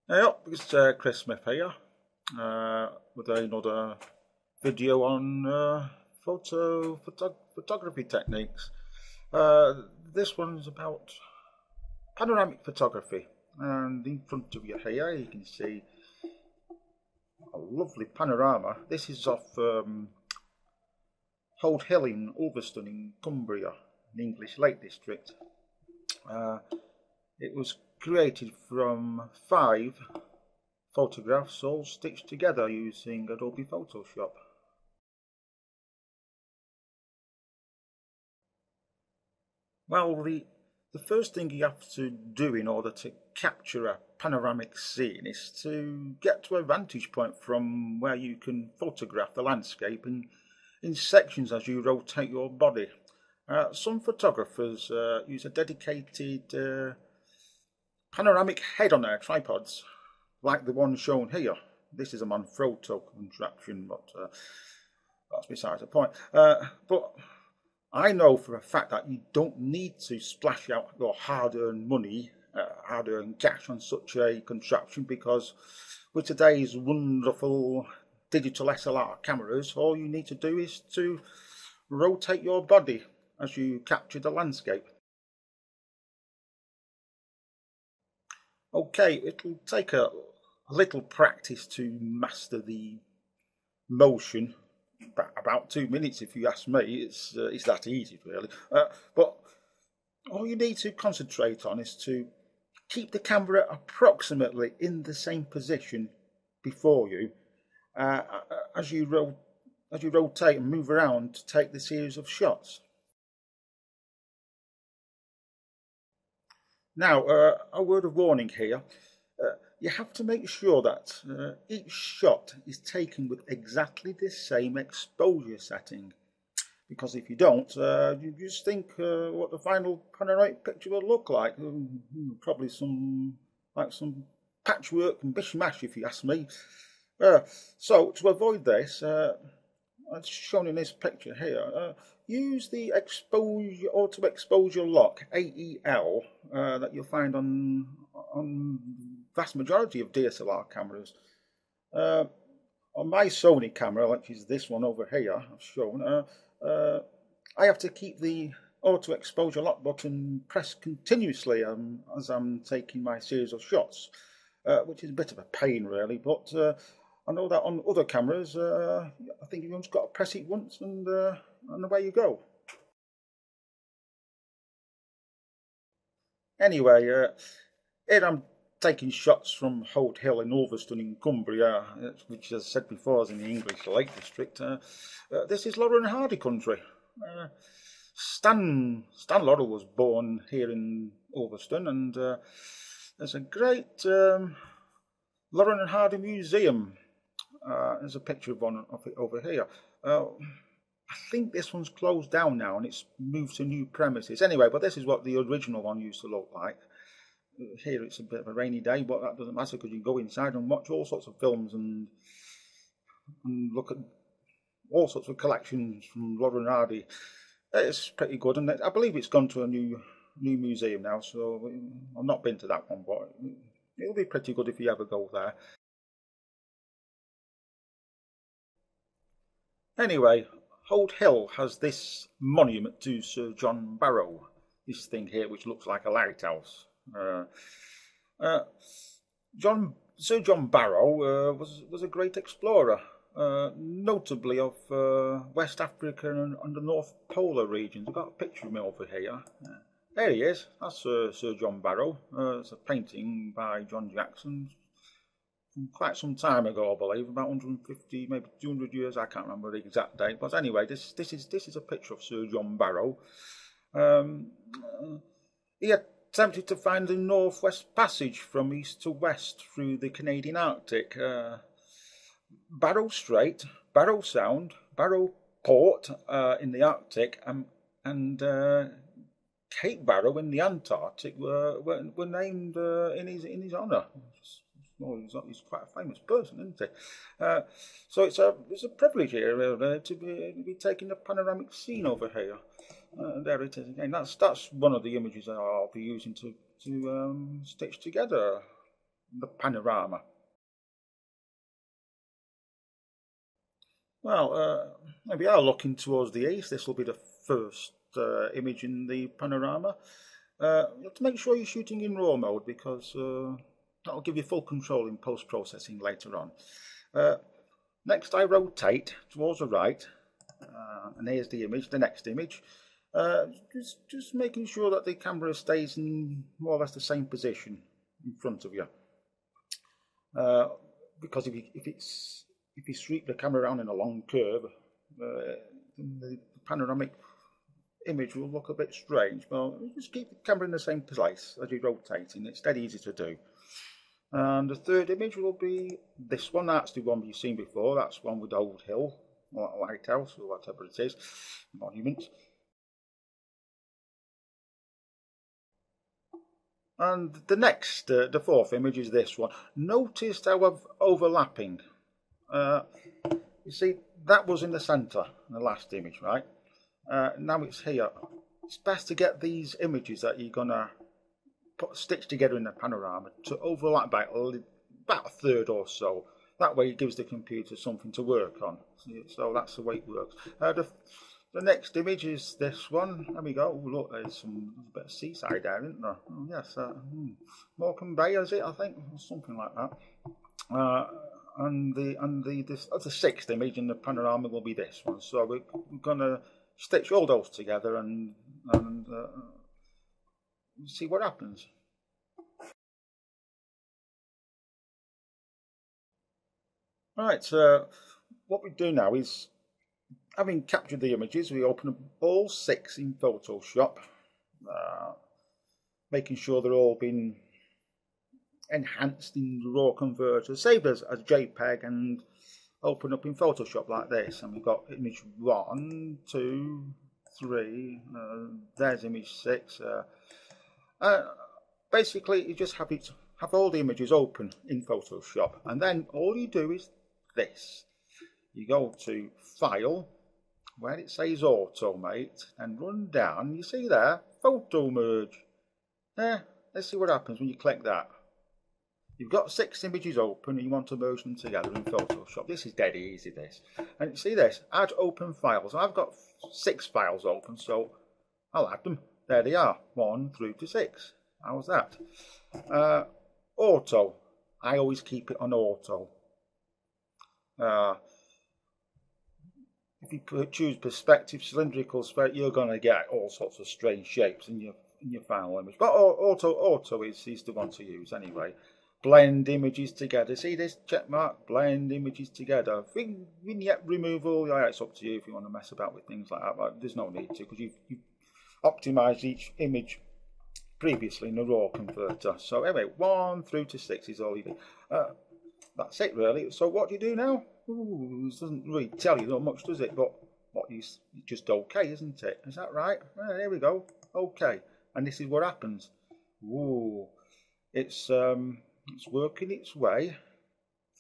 Hey up, it's Chris Smith here with another video on photography techniques. This one's about panoramic photography, and in front of you here you can see a lovely panorama. This is off Hold Hill in Ulverston in Cumbria, in English Lake District. Uh, it was created from 5 photographs all stitched together using Adobe Photoshop. Well, the first thing you have to do in order to capture a panoramic scene is to get to a vantage point from where you can photograph the landscape in sections as you rotate your body. Some photographers use a dedicated panoramic head on their tripods, like the one shown here. This is a Manfrotto contraption, but that's besides the point. But I know for a fact that you don't need to splash out your hard-earned money, hard-earned cash on such a contraption, because with today's wonderful digital SLR cameras, all you need to do is to rotate your body as you capture the landscape. Okay, it'll take a little practice to master the motion. About 2 minutes, if you ask me. It's that easy, really. But all you need to concentrate on is to keep the camera approximately in the same position before you uh, as you rotate and move around to take the series of shots. Now, a word of warning here. You have to make sure that each shot is taken with exactly the same exposure setting. Because if you don't, you just think what the final panoramic picture will look like. Probably some patchwork and mishmash, if you ask me. So to avoid this, as shown in this picture here, use the exposure auto exposure lock (AEL) that you'll find on vast majority of DSLR cameras. On my Sony camera, which is this one over here, I've shown, I have to keep the auto exposure lock button pressed continuously as I'm taking my series of shots, which is a bit of a pain really, but I know that on other cameras, I think you've just got to press it once and away you go. Anyway, here I'm taking shots from Holt Hill in Ulverston in Cumbria, which, as I said before, is in the English Lake District. This is Laurel and Hardy country. Stan Laurel was born here in Ulverston, and there's a great Laurel and Hardy museum. There's a picture of one of it over here. I think this one's closed down now and it's moved to new premises. Anyway, but this is what the original one used to look like. Here it's a bit of a rainy day, but that doesn't matter because you can go inside and watch all sorts of films and look at all sorts of collections from Laurel and Hardy. It's pretty good, and I believe it's gone to a new museum now. So I've not been to that one, but it'll be pretty good if you ever go there. Anyway, Hold Hill has this monument to Sir John Barrow. This thing here, which looks like a lighthouse. Uh, Sir John Barrow was a great explorer, notably of West Africa and the North Polar regions. I've got a picture of him over here. There he is. That's Sir John Barrow. It's a painting by John Jackson from quite some time ago, I believe, about 150, maybe 200 years. I can't remember the exact date. But anyway, this is a picture of Sir John Barrow. Um, he attempted to find the Northwest Passage from east to west through the Canadian Arctic. Barrow Strait, Barrow Sound, Barrow Port in the Arctic, and Cape Barrow in the Antarctic were named in his honour. Well, he's quite a famous person, isn't he? So it's a privilege here to be taking a panoramic scene over here. There it is again. That's one of the images that I'll be using to stitch together the panorama. Well, we are looking towards the east. This will be the first image in the panorama. You have to make sure you're shooting in RAW mode because that'll give you full control in post-processing later on. Next I rotate towards the right, and here's the image, the next image. Just making sure that the camera stays in more or less the same position in front of you. Because if you sweep the camera around in a long curve, the panoramic image will look a bit strange. Well, just keep the camera in the same place as you're rotating. It's dead easy to do. And the third image will be this one. That's the one you've seen before. That's one with the old hill, or lighthouse, or whatever it is, monument. And the next, the fourth image is this one. Notice how I've overlapping. You see, that was in the centre, the last image, right? Now it's here. It's best to get these images that you're going to stitch together in the panorama to overlap by about a third or so. That way it gives the computer something to work on. So that's the way it works. The next image is this one. There we go. Oh, look, there's a bit of seaside there, isn't there? Oh, yes, Morecambe Bay, is it? I think, or something like that. And the sixth image in the panorama will be this one. So we're going to stitch all those together and see what happens. Right, so what we do now is, having captured the images, we open up all 6 in Photoshop, making sure they're all been enhanced in the raw converter, saved as JPEG, and open up in Photoshop like this. And we've got image 1, 2, 3, there's image 6. Basically, you just have all the images open in Photoshop, and then all you do is this. You go to File, where it says Automate, and run down. You see there, Photo Merge. There, let's see what happens when you click that. You've got 6 images open and you want to merge them together in Photoshop. This is dead easy, this. And you see this, Add Open Files. I've got 6 files open, so I'll add them. There they are, 1 through to 6. How's that? Auto. I always keep it on auto. If you choose perspective, cylindrical, spherical, you're going to get all sorts of strange shapes in your final image. But auto is the one to use anyway. Blend images together. See this check mark? Blend images together. Vignette removal. Yeah, it's up to you if you want to mess about with things like that. But there's no need to, because you've optimized each image previously in the raw converter. So anyway, 1 through to 6 is all you do. That's it really. So what do you do now? Ooh, this doesn't really tell you much, does it? But what it's just okay, isn't it? Is that right? There we go. Okay. And this is what happens. Ooh, it's working its way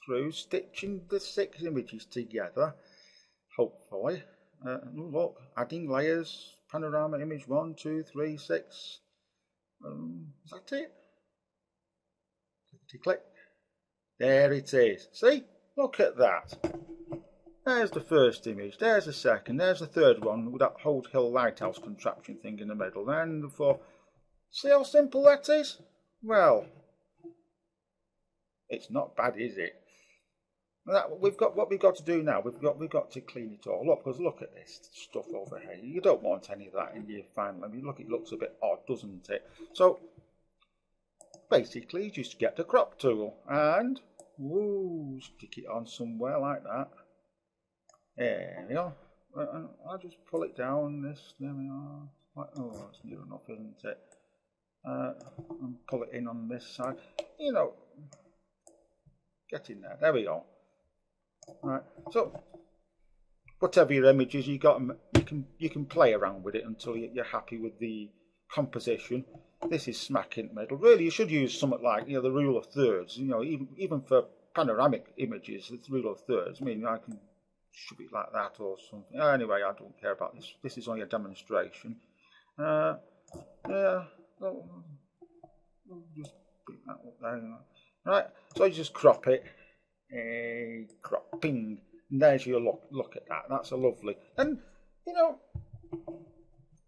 through, stitching the 6 images together. Hopefully. Look, adding layers. Panorama image 1, 2, 3, 6. Is that it? Click. There it is. See? Look at that. There's the first image. There's the second. There's the third one with that Hold Hill lighthouse contraption thing in the middle. Then the fourth. See how simple that is? Well, it's not bad, is it? What we've got to do now. We've got to clean it all up, because look at this stuff over here. You don't want any of that in your final. I mean, look, it looks a bit odd, doesn't it? So basically, just get the crop tool and stick it on somewhere like that. There we go. I'll just pull it down. There we are. Oh, that's near enough, isn't it? And pull it in on this side. You know, get in there. There we go. Right. So, whatever your images you got, you can play around with it until you're happy with the composition. This is smack in the middle. Really, you should use something like the rule of thirds. Even for panoramic images, the rule of thirds. I mean, I can shove it like that or something. Anyway, I don't care about this. This is only a demonstration. Yeah. We'll just bring that up there. Right, so you just crop it, cropping, and there's your look at that. That's a lovely. And you know,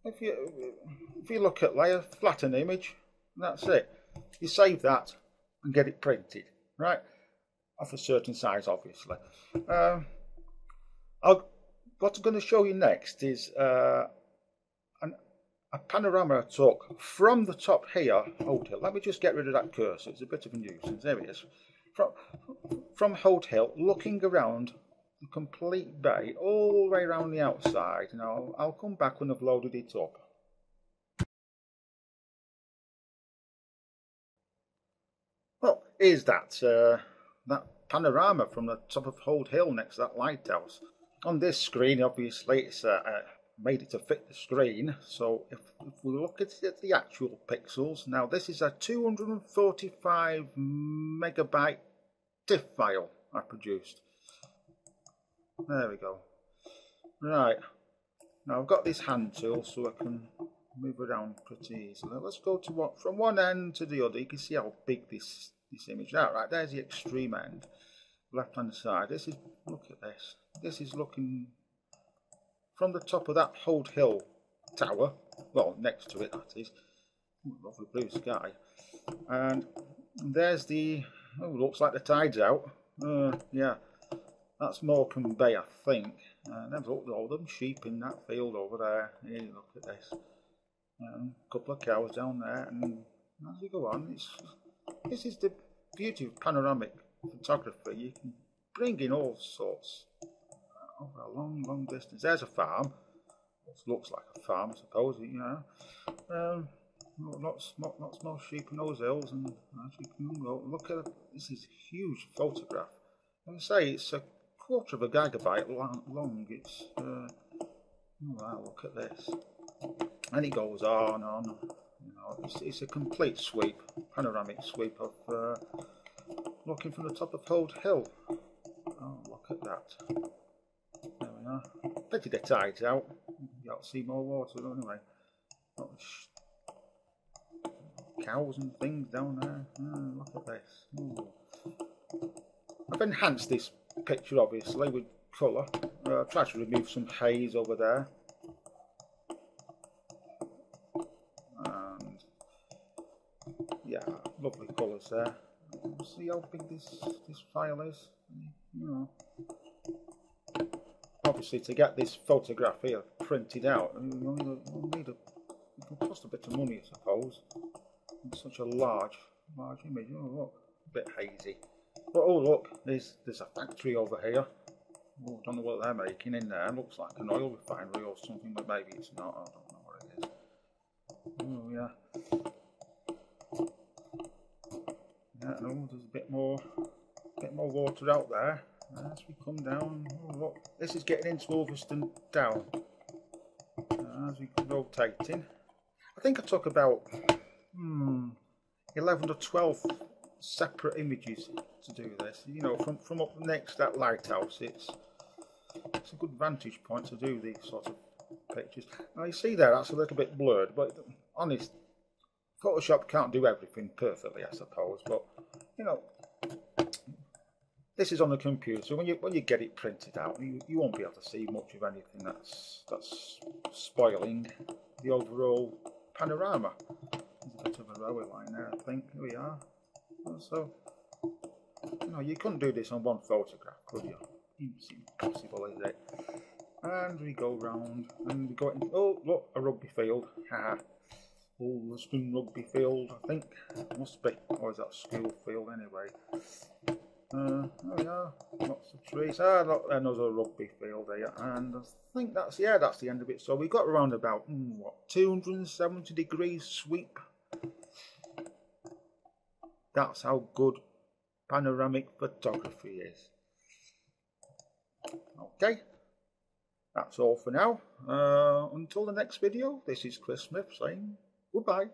if you look at layer, flatten image, that's it. You save that and get it printed, right? Of a certain size, obviously. What I'm going to show you next is a panorama I took from the top here. Hold Hill. Let me just get rid of that cursor. It's a bit of a nuisance. There it is. From Holt Hill, looking around the complete bay, all the way around the outside. Now I'll come back when I've loaded it up. Well, here's that panorama from the top of Holt Hill next to that lighthouse. On this screen, obviously, it's made it to fit the screen. So if we look at the actual pixels, now this is a 245 megabyte TIFF file I produced. There we go. Right, now I've got this hand tool so I can move around pretty easily. Let's go to from one end to the other. You can see how big this image is. Right, there's the extreme end, left hand side. This is, look at this. This is looking from the top of that Holt Hill tower. Well, next to it, that is. Lovely blue sky. And there's the, oh, looks like the tide's out. Yeah, that's Morecambe Bay, I think. There's all them sheep in that field over there. Here, look at this. A couple of cows down there, and as you go on, this is the beauty of panoramic photography. You can bring in all sorts over a long distance. There's a farm. It looks like a farm, I suppose. You know, lots more sheep in those hills, and as you can look at it, this is a huge photograph. I say it's a quarter of a gigabyte long. It's oh wow, look at this, and it goes on. You know, it's a complete sweep, panoramic sweep of looking from the top of Holt Hill. Oh, look at that. There we are. Pity the tide's out. You don't see more water anyway. Cows and things down there. Oh, look at this. Ooh. I've enhanced this picture obviously with colour. Tried to remove some haze over there. And yeah, lovely colours there. See how big this file is? You know. Obviously, to get this photograph here printed out, it will cost a bit of money, I suppose. It's such a large image. Oh, look, a bit hazy. But oh, look, there's a factory over here. Oh, I don't know what they're making in there. It looks like an oil refinery or something, but maybe it's not. I don't know what it is. Oh yeah. Yeah, no, there's a bit more water out there. As we come down, oh look, this is getting into Ulverston Down. As we rotating, I think I took about 11 or 12 separate images to do this. You know, from up next to that lighthouse, it's a good vantage point to do these sort of pictures. Now you see there, that's a little bit blurred, but honest, Photoshop can't do everything perfectly, I suppose. But you know, this is on the computer, so when you get it printed out, you won't be able to see much of anything that's spoiling the overall panorama. There's a bit of a railway line there, I think. Here we are. So, you know, you couldn't do this on one photograph, could you? It's impossible, is it? And we go round, and we go in. Oh, look, a rugby field. Haha. Ulverston rugby field, I think. Must be. Or is that school field anyway? Oh yeah, lots of trees. Look, another rugby field here, and I think that's the end of it. So we got around about 270 degrees sweep. That's how good panoramic photography is. Okay, that's all for now. Until the next video, this is Chris Smith saying goodbye.